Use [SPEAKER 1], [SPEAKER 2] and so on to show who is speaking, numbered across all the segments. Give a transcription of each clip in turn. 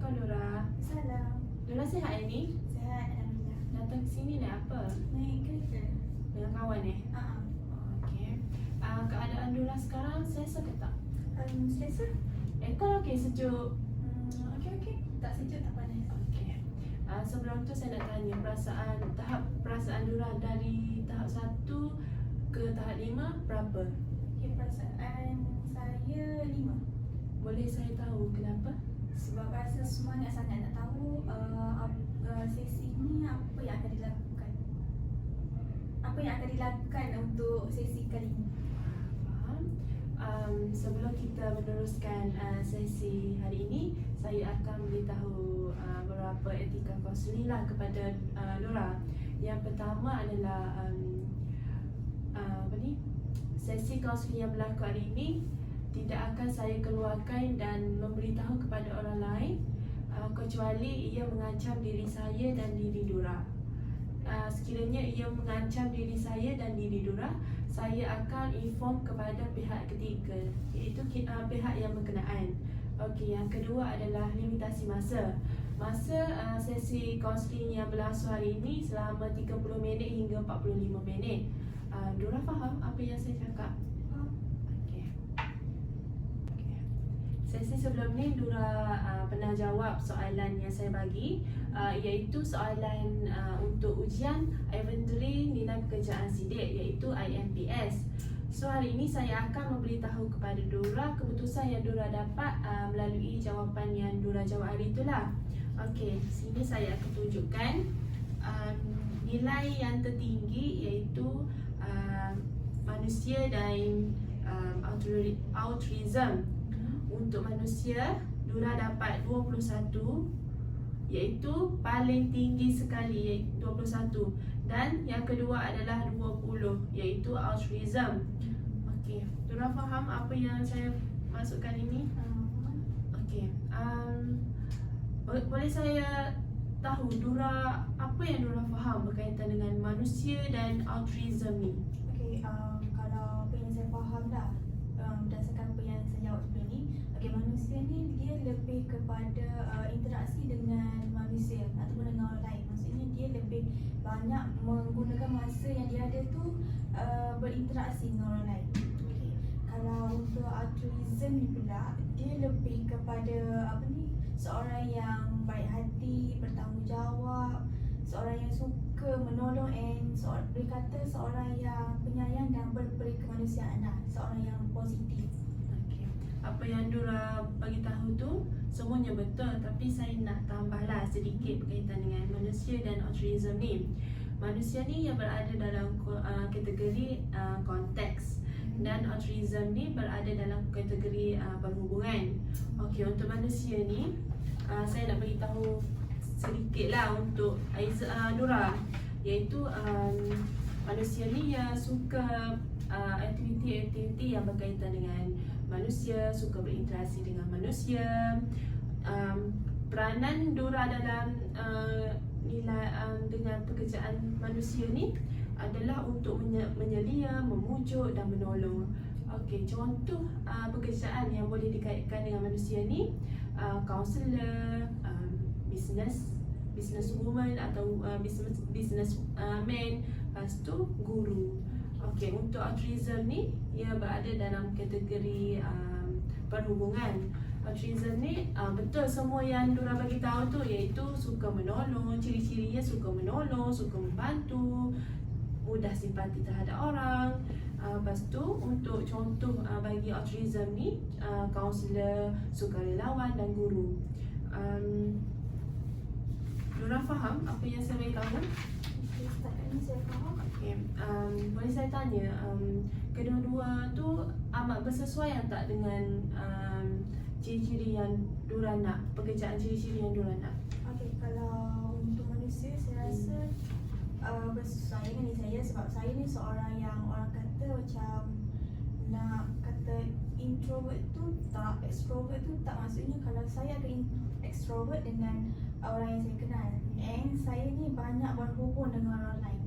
[SPEAKER 1] Assalamualaikum Nura.
[SPEAKER 2] Salam.
[SPEAKER 1] Nura sihat hari ni?
[SPEAKER 2] Sihat, alhamdulillah.
[SPEAKER 1] Datang ke sini naik apa?
[SPEAKER 2] Naik kereta.
[SPEAKER 1] Dengan kawan Okey. Keadaan Nura sekarang selesa ke tak?
[SPEAKER 2] Selesa?
[SPEAKER 1] Aircon okey, sejuk.
[SPEAKER 2] Okey. Tak sejuk, tak panas.
[SPEAKER 1] Okey. Sebelum tu saya nak tanya perasaan Nura dari tahap 1 ke tahap 5 berapa?
[SPEAKER 2] Okay, perasaan saya 5.
[SPEAKER 1] Boleh saya tahu kenapa?
[SPEAKER 2] Sebab rasa semangat sangat nak tahu sesi ni apa yang akan dilakukan. Apa yang akan dilakukan untuk sesi kali ini.
[SPEAKER 1] Faham. Sebelum kita meneruskan sesi hari ini, saya akan beritahu beberapa etika kaunseling lah kepada Nura. Yang pertama adalah sesi kaunseling yang berlaku hari ini tidak akan saya keluarkan dan memberitahu kepada orang lain kecuali ia mengancam diri saya dan diri Nura. Sekiranya ia mengancam diri saya dan diri Nura, saya akan inform kepada pihak ketiga, iaitu pihak yang berkenaan. Okey, yang kedua adalah limitasi masa. Sesi kaunseling yang berlangsung hari ini selama 30 minit hingga 45 minit. Nura faham apa yang saya cakap? Okey. Sesi sebelum ni Nura pernah jawab soalan yang saya bagi, iaitu soalan untuk ujian inventory nilai pekerjaan sidik, iaitu IMPS. So hari ini saya akan memberitahu kepada Nura keputusan yang Nura dapat melalui jawapan yang Nura jawab hari itulah. Okey, sini saya akan tunjukkan nilai yang tertinggi, iaitu manusia dan autism. Untuk manusia, Nura dapat 21, iaitu paling tinggi sekali, iaitu 21. Dan yang kedua adalah 20, iaitu autism. Okey, Nura faham apa yang saya masukkan ini? Okey, boleh saya tahu Nura apa yang Nura faham berkaitan dengan manusia dan autism ni?
[SPEAKER 2] Okey, kalau apa yang saya faham dah berdasarkan apa yang saya jawab sebelum ni, okey, manusia ni dia lebih kepada interaksi dengan manusia ataupun dengan orang lain. Maksudnya dia lebih banyak menggunakan masa yang dia ada tu berinteraksi dengan orang lain. Okey, kalau untuk autism ni pula, dia lebih kepada seorang yang baik hati, bertanggungjawab, seorang yang suka menolong boleh kata seorang yang penyayang dan berberi kemanusiaan lah, seorang yang positif.
[SPEAKER 1] Okay. Apa yang Nura bagi tahu tu semuanya betul, tapi saya nak tambahlah sedikit berkaitan dengan manusia dan autism ni. Manusia ni yang berada dalam kategori konteks, dan autism ni berada dalam kategori perhubungan. Okey, untuk manusia ni saya nak beritahu sedikitlah untuk Nura, iaitu manusia ni yang suka aktiviti-aktiviti yang berkaitan dengan manusia, suka berinteraksi dengan manusia. Peranan Nura dalam dengan pekerjaan manusia ni adalah untuk menyelia, memujuk dan menolong. Okey, contoh pekerjaan yang boleh dikaitkan dengan manusia ni, kaunselor, business woman atau business man, lepas tu guru. Okey, untuk autism ni ia berada dalam kategori perhubungan. Autism ni betul semua yang Nura bagi tahu tu, iaitu suka menolong, ciri-cirinya suka menolong, suka membantu, mudah simpati terhadap orang. Lepas tu untuk contoh bagi autism ni, kaunselor, sukarelawan dan guru. Nura faham apa yang saya beritahu?
[SPEAKER 2] Okey, setakat ni saya faham.
[SPEAKER 1] Okay. Boleh saya tanya, kedua-dua tu amat bersesuaian tak dengan ciri-ciri yang Nura nak, pekerjaan ciri-ciri yang Nura nak?
[SPEAKER 2] Okey, kalau untuk manusia saya rasa bersesuaian dengan diri saya, sebab saya ni seorang yang orang kata macam nak kata introvert tu tak, extrovert tu tak. Maksudnya kalau saya ada extrovert dengan orang yang saya kenal, and saya ni banyak berhubung dengan orang lain.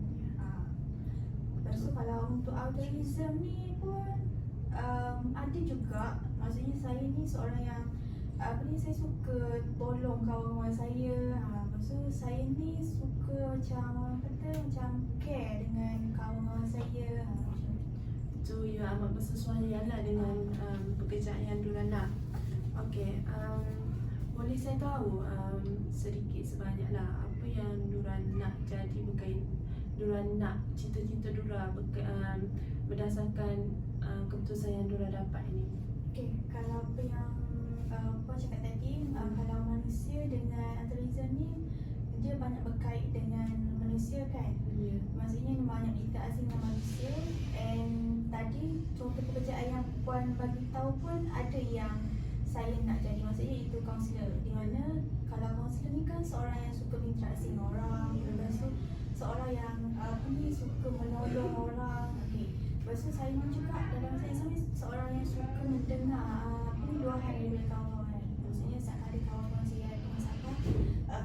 [SPEAKER 2] Lepas tu kalau untuk autism ni pun ada juga. Maksudnya saya ni seorang yang saya suka tolong kawan-kawan saya. Lepas tu saya ni suka macam orang kata macam care dengan kawan-kawan saya. Macam tu.
[SPEAKER 1] Itu ya amat bersesuaian lah dengan pekerjaan yang Dura nak. Okey, boleh saya tahu sedikit sebanyak lah apa yang Dura nak jadi berkait Dura nak cita-cita Dura berdasarkan keputusan yang Dura dapat ini.
[SPEAKER 2] Okay, kalau apa yang Puan cakap tadi, kalau manusia dengan altruism ni dia banyak berkait dengan manusia kan.
[SPEAKER 1] Ya.
[SPEAKER 2] Maksudnya banyak interaksi dengan manusia. And tadi contoh pekerjaan yang Puan bagi tahu pun ada yang saya nak jadi. Maksudnya itu kaunselor, di mana kalau kaunselor ni kan seorang yang suka berinteraksi dengan orang. Lepas tu seorang yang suka menolong orang. Okay. Lepas tu saya ni juga dalam saya ni seorang yang suka mendengar luahan daripada kawan-kawan. Maksudnya saat ada kawan-kawan saya ada masalah,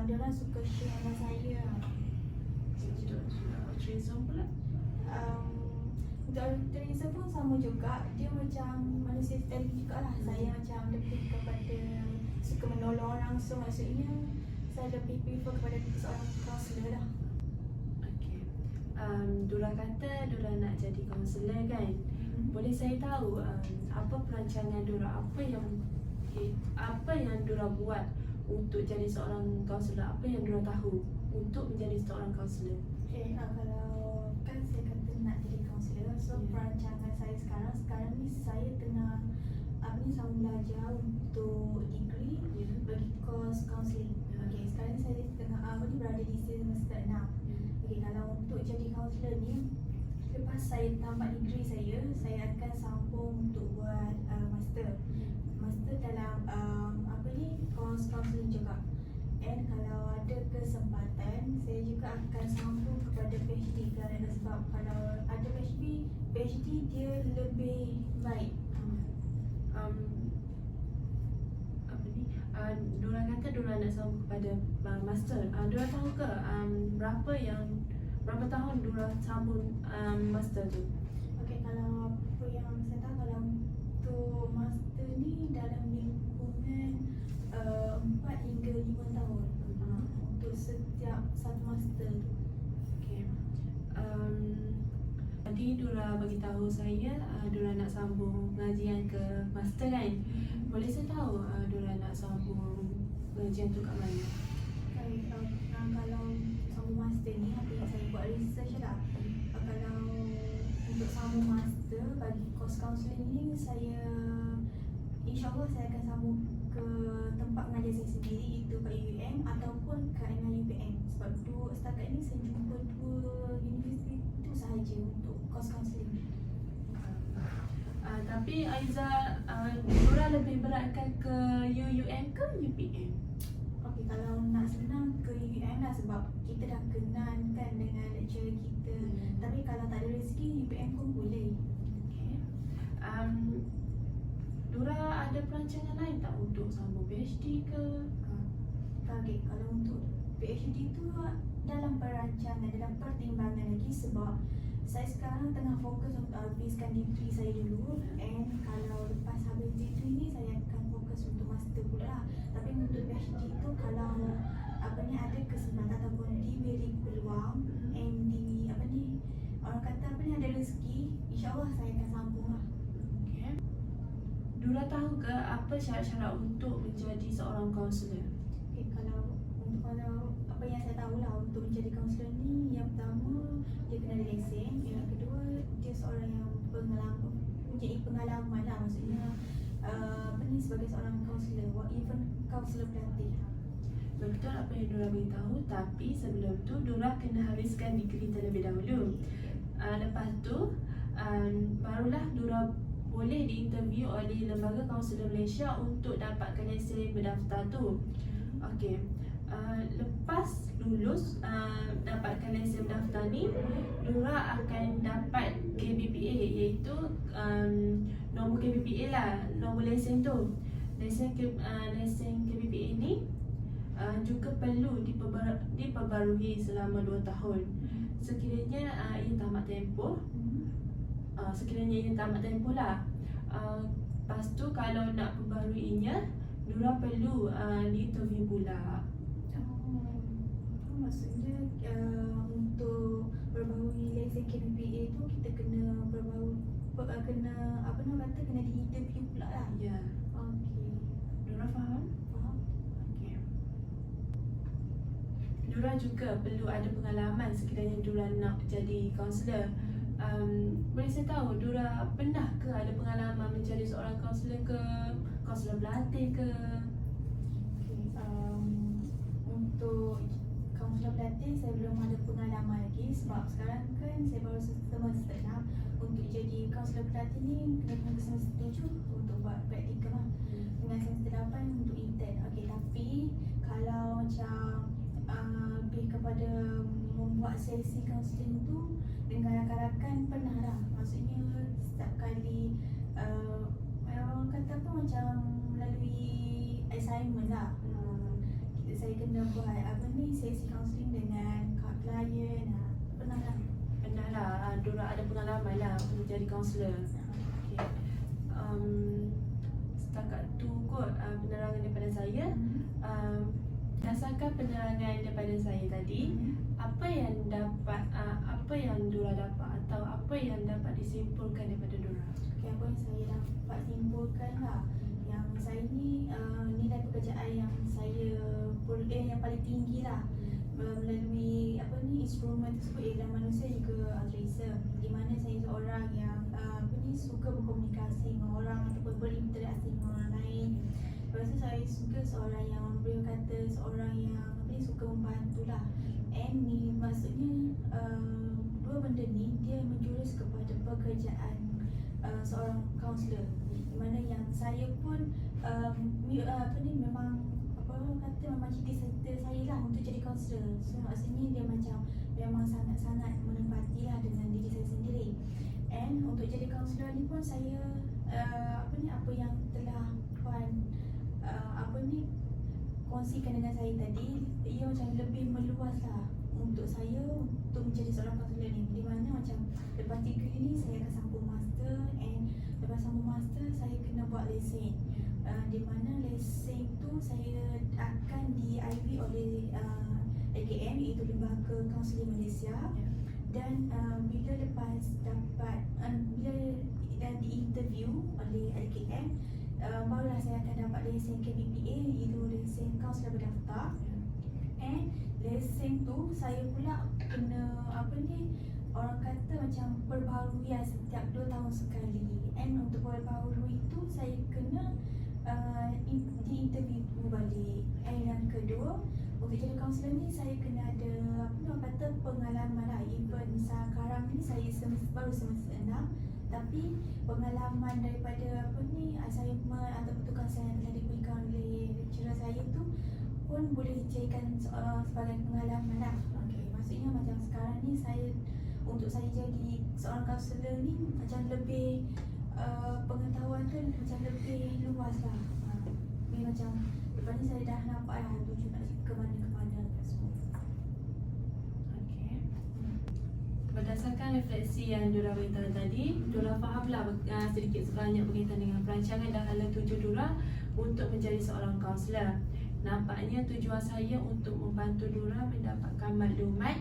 [SPEAKER 2] dia orang suka share dengan saya.
[SPEAKER 1] Untuk altruism pula.
[SPEAKER 2] Untuk altruism pun sama juga. Dia macam manusia sekali jugalah. Saya macam lebih kepada suka menolong orang. So maksudnya saya lebih prefer kepada seorang kaunselor lah.
[SPEAKER 1] Okey. Dura kata Dura nak jadi kaunselor kan? Boleh saya tahu apa perancangan Dura, apa yang Dura buat untuk jadi seorang kaunselor, apa yang Dura tahu untuk menjadi seorang kaunselor?
[SPEAKER 2] Okay, kalau kan saya kata nak jadi kaunselor, so perancangan saya sekarang ni saya tengah sama belajar untuk degree bagi course counselling. Okay, sekarang ni saya tengah berada di semester 6. Okay, kalau untuk jadi kaunselor ni, lepas saya tamat degree saya akan sambung untuk buat master dalam course counselling juga. And kalau ada kesempatan, saya juga akan sambung kepada PhD kerana sebab kalau ada PhD dia lebih baik.
[SPEAKER 1] Dura kata Dura nak sambung kepada master. Dura tahu ke berapa tahun Dura sambung master tu?
[SPEAKER 2] Okey, kalau apa yang saya tahu, kalau untuk master ni dalam lingkungan 4 hingga 5 tahun untuk setiap satu master tu.
[SPEAKER 1] Okey. Tadi Dura bagi tahu saya Dura nak sambung pengajian ke master kan? Boleh saya tahu Dura nak sambung pengajian tu kat mana?
[SPEAKER 2] Okay, kalau sambung master ni apa yang saya buat research lah. Kalau untuk sambung master bagi course counselling ni, InsyaAllah saya akan sambung ke tempat mengajar saya sendiri, itu kat UUM ataupun kat UPM. Sebab setakat ni saya jumpa 2 universiti itu sahaja untuk course counselling.
[SPEAKER 1] Tapi Aiza, Dura lebih beratkan ke UUM ke UPM?
[SPEAKER 2] Okey, kalau nak senang ke UUM lah sebab kita dah kenal kan dengan lecturer kita. Tapi kalau tak ada rezeki, UPM pun boleh.
[SPEAKER 1] Okay. Dura ada perancangan lain tak untuk sambung PhD ke?
[SPEAKER 2] Okey, kalau untuk PhD tu dalam perancangan, dalam pertimbangan lagi sebab saya sekarang tengah fokus untuk habiskan degree saya dulu. And kalau lepas habis degree ni saya akan fokus untuk master pula lah. Tapi untuk PhD tu kalau ada kesempatan ataupun diberi peluang and orang kata ada rezeki, InsyaAllah saya akan sambung lah.
[SPEAKER 1] Okay. Dura tahu ke apa syarat-syarat untuk menjadi seorang kaunselor?
[SPEAKER 2] Okay, kalau apa yang saya tahu lah untuk menjadi kaunselor ni, yang pertama dia kena ada lesen, yang kedua dia seorang yang mempunyai pengalaman lah, maksudnya sebagai seorang kaunselor, even kaunselor pelatih.
[SPEAKER 1] Betul apa yang Dura beritahu, tapi sebelum tu Dura kena habiskan degree terlebih dahulu. Lepas tu barulah Dura boleh diinterview oleh Lembaga Kaunselor Malaysia untuk dapatkan lesen berdaftar tu. Okey. Lepas lulus dapatkan lesen berdaftar ni, Dura akan dapat KBPA, iaitu nombor KBPA lah, nombor lesen tu. Lesen KBPA ni juga perlu diperbarui selama 2 tahun. Sekiranya ia tamat tempoh, lah. Lepas tu kalau nak perbaruinya, Dura perlu diinterview pula.
[SPEAKER 2] Maksudnya untuk perbaharui lesen KPPA tu kita kena kena apa nama kata kena diinterview pula lah.
[SPEAKER 1] Ya.
[SPEAKER 2] Okey.
[SPEAKER 1] Dura faham?
[SPEAKER 2] Faham.
[SPEAKER 1] Okey. Dura juga perlu ada pengalaman sekiranya Dura nak jadi kaunselor. Boleh saya tahu Dura pernah ke ada pengalaman menjadi seorang kaunselor ke, kaunselor berlatih ke?
[SPEAKER 2] Okey. Untuk kaunselor berlatih saya belum ada pengalaman lagi sebab sekarang kan saya baru semester 6. Untuk jadi kaunselor berlatih ni kena tunggu semester 7 untuk buat praktikal lah. Dengan semester 8 untuk intern. Okey, tapi kalau macam lebih kepada membuat sesi kaunseling tu dengan rakan-rakan pernah lah. Maksudnya setiap kali orang kata apa macam melalui assignment lah. Saya kena buat sesi kaunseling dengan klien. Pernah lah.
[SPEAKER 1] Pernah lah, Dora ada pengalaman lah menjadi kaunselor. Okay. Setakat tu kot penerangan daripada saya. Berdasarkan penerangan daripada saya tadi, apa yang Dora dapat atau apa yang dapat disimpulkan daripada Dora?
[SPEAKER 2] Okay, apa yang saya dapat simpulkan lah, yang saya ni nilai pekerjaan yang saya yang paling tinggi lah melalui instrumen tersebut ialah manusia juga altruism, di mana saya seorang yang suka berkomunikasi dengan orang ataupun berinteraksi dengan orang lain. Lepas tu saya suka seorang yang boleh kata seorang yang suka membantu lah. And ni maksudnya dua benda ni dia menjurus kepada pekerjaan seorang kaunselor, di mana yang saya pun memang memang cita-cita saya lah untuk jadi kaunselor. So maksudnya dia macam memang sangat-sangat menempati lah dengan diri saya sendiri. And untuk jadi kaunselor ni pun saya apa yang telah Puan kongsikan dengan saya tadi, ia macam lebih meluas lah untuk saya untuk menjadi seorang kaunselor ni, di mana macam lepas degree ni saya akan sambung master, and lepas sambung master saya kena buat lesen, di mana lesen tu saya akan di-IV oleh LKM, iaitu Lembaga Kaunseling Malaysia. Dan bila lepas dapat bila di-interview oleh LKM, barulah saya akan dapat lesen KPPA, iaitu lesen kaunselor berdaftar. And lesen tu saya pula kena orang kata macam perbaharui setiap 2 tahun sekali. And untuk perbaharui tu saya kena di-interview balik. And yang kedua, untuk jadi kaunselor ni saya kena ada pengalaman lah. Even sekarang ni saya baru semester 6, tapi pengalaman daripada assignment ataupun tugas yang telah diberikan oleh lecturer saya tu pun boleh dijadikan sebagai pengalaman lah. Okay, maksudnya macam sekarang ni untuk saya jadi seorang kaunselor ni macam lebih pengetahuan tu macam lebih luas lah. Ni macam lepas ni saya dah nampak lah tujuan nak ke mana semua.
[SPEAKER 1] Okay. Berdasarkan refleksi yang Dora beritahu tadi, Dora fahamlah sedikit sebanyak berkaitan dengan perancangan dan hala tuju Dora untuk menjadi seorang kaunselor. Nampaknya tujuan saya untuk membantu Dora mendapatkan maklumat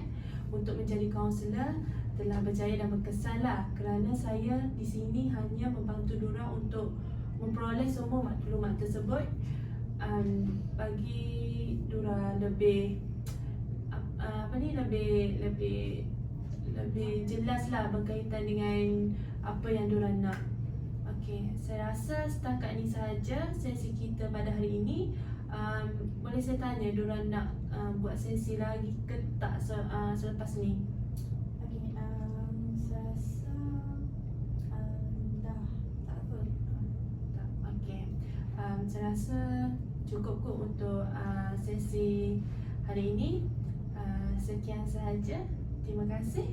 [SPEAKER 1] untuk menjadi kaunselor telah berjaya dan berkesanlah, kerana saya di sini hanya membantu Dora untuk memperoleh semua maklumat tersebut bagi Dora lebih lebih jelaslah berkaitan dengan apa yang Dora nak. Okey, saya rasa setakat ni sahaja sesi kita pada hari ini. Boleh saya tanya Dora nak buat sesi lagi ke tak selepas ni?
[SPEAKER 2] Okey, saya rasa dah tak apa.
[SPEAKER 1] Okey, saya rasa cukup kot untuk sesi hari ini. Sekian sahaja. Terima kasih.